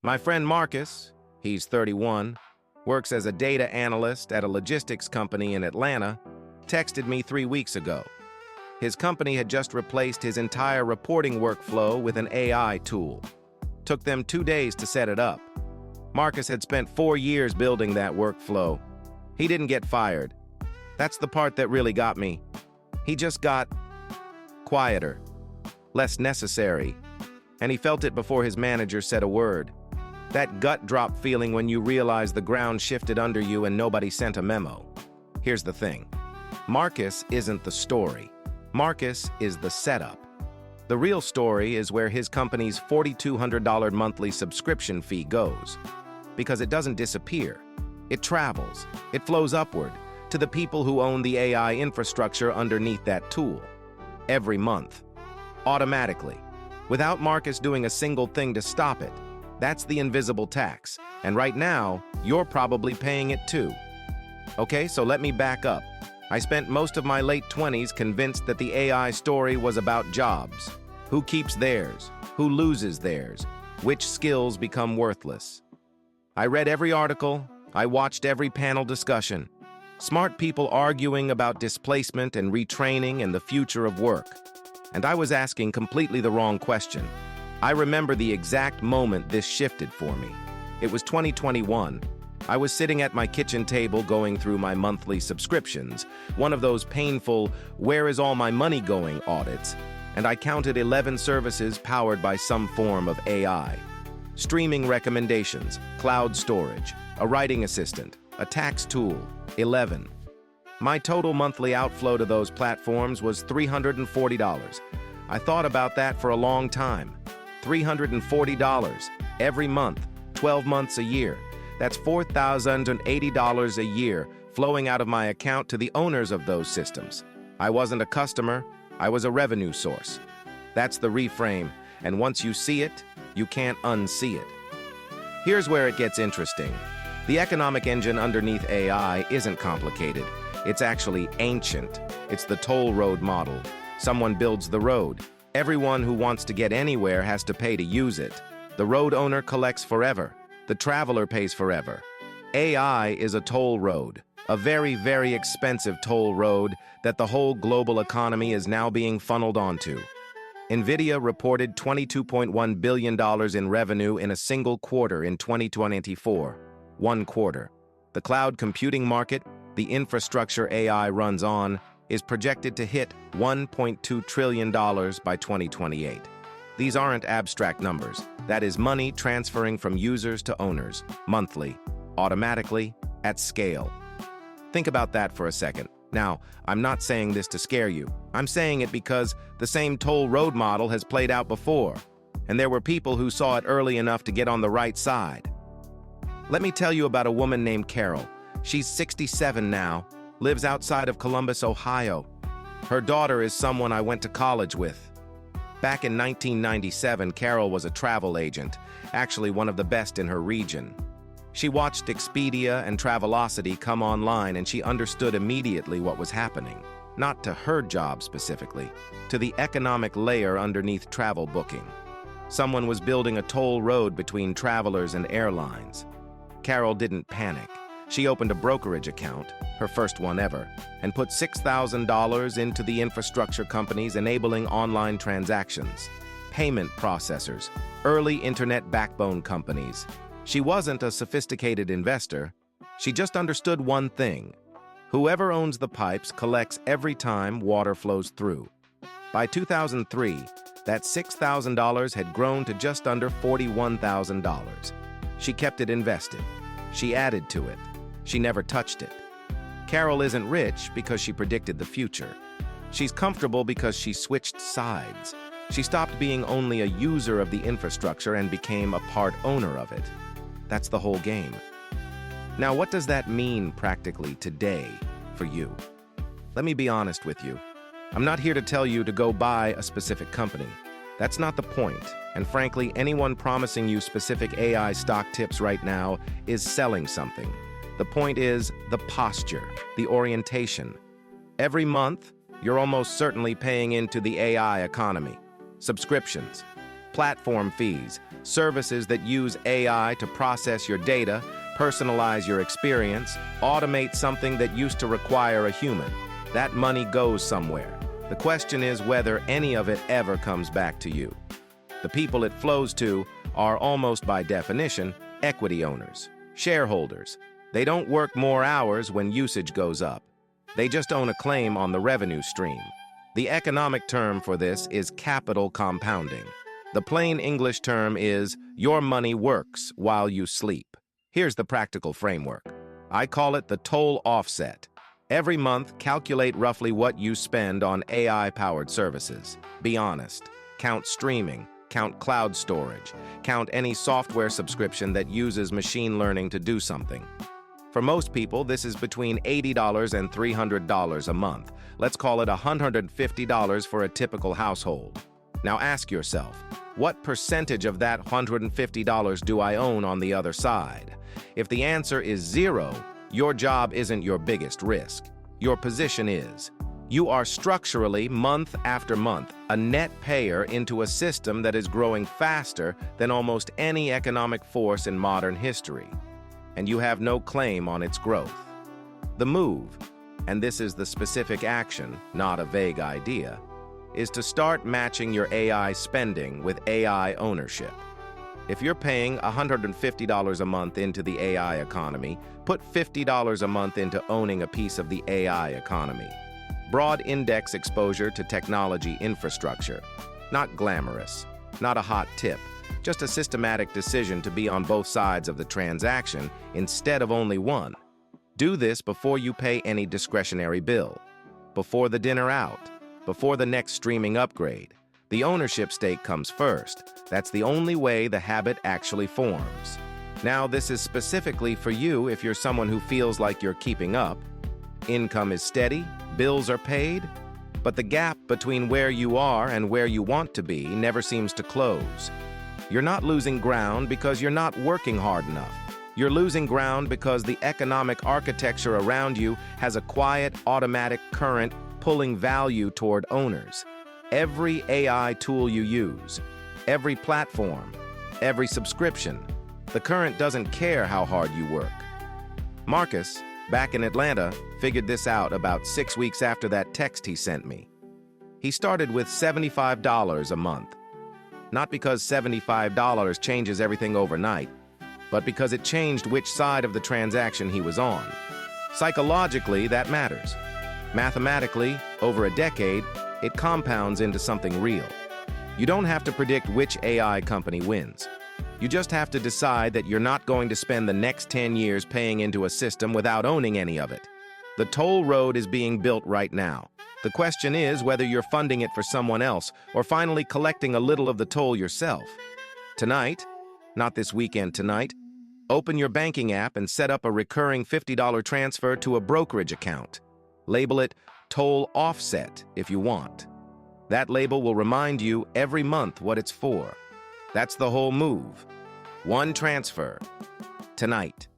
My friend Marcus, he's 31, works as a data analyst at a logistics company in Atlanta, texted me 3 weeks ago. His company had just replaced his entire reporting workflow with an AI tool. Took them 2 days to set it up. Marcus had spent 4 years building that workflow. He didn't get fired. That's the part that really got me. He just got quieter, less necessary, and he felt it before his manager said a word. That gut drop feeling when you realize the ground shifted under you and nobody sent a memo. Here's the thing. Marcus isn't the story. Marcus is the setup. The real story is where his company's $4,200 monthly subscription fee goes. Because it doesn't disappear. It travels. It flows upward to the people who own the AI infrastructure underneath that tool. Every month. Automatically. Without Marcus doing a single thing to stop it. That's the invisible tax. And right now, you're probably paying it too. Okay, so let me back up. I spent most of my late 20s convinced that the AI story was about jobs. Who keeps theirs? Who loses theirs? Which skills become worthless? I read every article. I watched every panel discussion. Smart people arguing about displacement and retraining and the future of work. And I was asking completely the wrong question. I remember the exact moment this shifted for me. It was 2021. I was sitting at my kitchen table going through my monthly subscriptions, one of those painful, where is all my money going audits, and I counted 11 services powered by some form of AI. Streaming recommendations, cloud storage, a writing assistant, a tax tool, 11. My total monthly outflow to those platforms was $340. I thought about that for a long time. $340 every month, 12 months a year. That's $4,080 a year flowing out of my account to the owners of those systems. I wasn't a customer, I was a revenue source. That's the reframe, and once you see it, you can't unsee it. Here's where it gets interesting. The economic engine underneath AI isn't complicated. It's actually ancient. It's the toll road model. Someone builds the road. Everyone who wants to get anywhere has to pay to use it. The road owner collects forever. The traveler pays forever. AI is a toll road, a very, very expensive toll road that the whole global economy is now being funneled onto. NVIDIA reported $22.1 billion in revenue in a single quarter in 2024. 1 quarter. The cloud computing market, the infrastructure AI runs on, is projected to hit $1.2 trillion by 2028. These aren't abstract numbers. That is money transferring from users to owners, monthly, automatically, at scale. Think about that for a second. Now, I'm not saying this to scare you. I'm saying it because the same toll road model has played out before, and there were people who saw it early enough to get on the right side. Let me tell you about a woman named Carol. She's 67 now, lives outside of Columbus, Ohio. Her daughter is someone I went to college with. Back in 1997, Carol was a travel agent, actually one of the best in her region. She watched Expedia and Travelocity come online and she understood immediately what was happening. Not to her job specifically, to the economic layer underneath travel booking. Someone was building a toll road between travelers and airlines. Carol didn't panic. She opened a brokerage account, her first one ever, and put $6,000 into the infrastructure companies enabling online transactions, payment processors, early internet backbone companies. She wasn't a sophisticated investor. She just understood one thing. Whoever owns the pipes collects every time water flows through. By 2003, that $6,000 had grown to just under $41,000. She kept it invested. She added to it. She never touched it. Carol isn't rich because she predicted the future. She's comfortable because she switched sides. She stopped being only a user of the infrastructure and became a part owner of it. That's the whole game. Now, what does that mean practically today for you? Let me be honest with you. I'm not here to tell you to go buy a specific company. That's not the point. And frankly, anyone promising you specific AI stock tips right now is selling something. The point is the posture, the orientation. Every month, you're almost certainly paying into the AI economy. Subscriptions, platform fees, Services that use AI to process your data, personalize your experience, automate something that used to require a human. That money goes somewhere. The question is whether any of it ever comes back to you. The people it flows to are almost by definition equity owners, shareholders. They don't work more hours when usage goes up. They just own a claim on the revenue stream. The economic term for this is capital compounding. The plain English term is your money works while you sleep. Here's the practical framework. I call it the toll offset. Every month, calculate roughly what you spend on AI-powered services. Be honest. Count streaming, count cloud storage, count any software subscription that uses machine learning to do something. For most people, this is between $80 and $300 a month. Let's call it $150 for a typical household. Now ask yourself, what percentage of that $150 do I own on the other side? If the answer is 0, your job isn't your biggest risk. Your position is. You are structurally, month after month, a net payer into a system that is growing faster than almost any economic force in modern history, and you have no claim on its growth. The move, and this is the specific action, not a vague idea, is to start matching your AI spending with AI ownership. If you're paying $150 a month into the AI economy, put $50 a month into owning a piece of the AI economy. Broad index exposure to technology infrastructure. Not glamorous, not a hot tip, just a systematic decision to be on both sides of the transaction instead of only one. Do this before you pay any discretionary bill, before the dinner out, before the next streaming upgrade. The ownership stake comes first. That's the only way the habit actually forms. Now, this is specifically for you if you're someone who feels like you're keeping up. Income is steady, bills are paid, but the gap between where you are and where you want to be never seems to close. You're not losing ground because you're not working hard enough. You're losing ground because the economic architecture around you has a quiet, automatic current pulling value toward owners. Every AI tool you use, every platform, every subscription, the current doesn't care how hard you work. Marcus, back in Atlanta, figured this out about 6 weeks after that text he sent me. He started with $75 a month. Not because $75 changes everything overnight, but because it changed which side of the transaction he was on. Psychologically, that matters. Mathematically, over a decade, it compounds into something real. You don't have to predict which AI company wins. You just have to decide that you're not going to spend the next 10 years paying into a system without owning any of it. The toll road is being built right now. The question is whether you're funding it for someone else or finally collecting a little of the toll yourself. Tonight, not this weekend tonight, open your banking app and set up a recurring $50 transfer to a brokerage account. Label it Toll Offset if you want. That label will remind you every month what it's for. That's the whole move. One transfer. Tonight.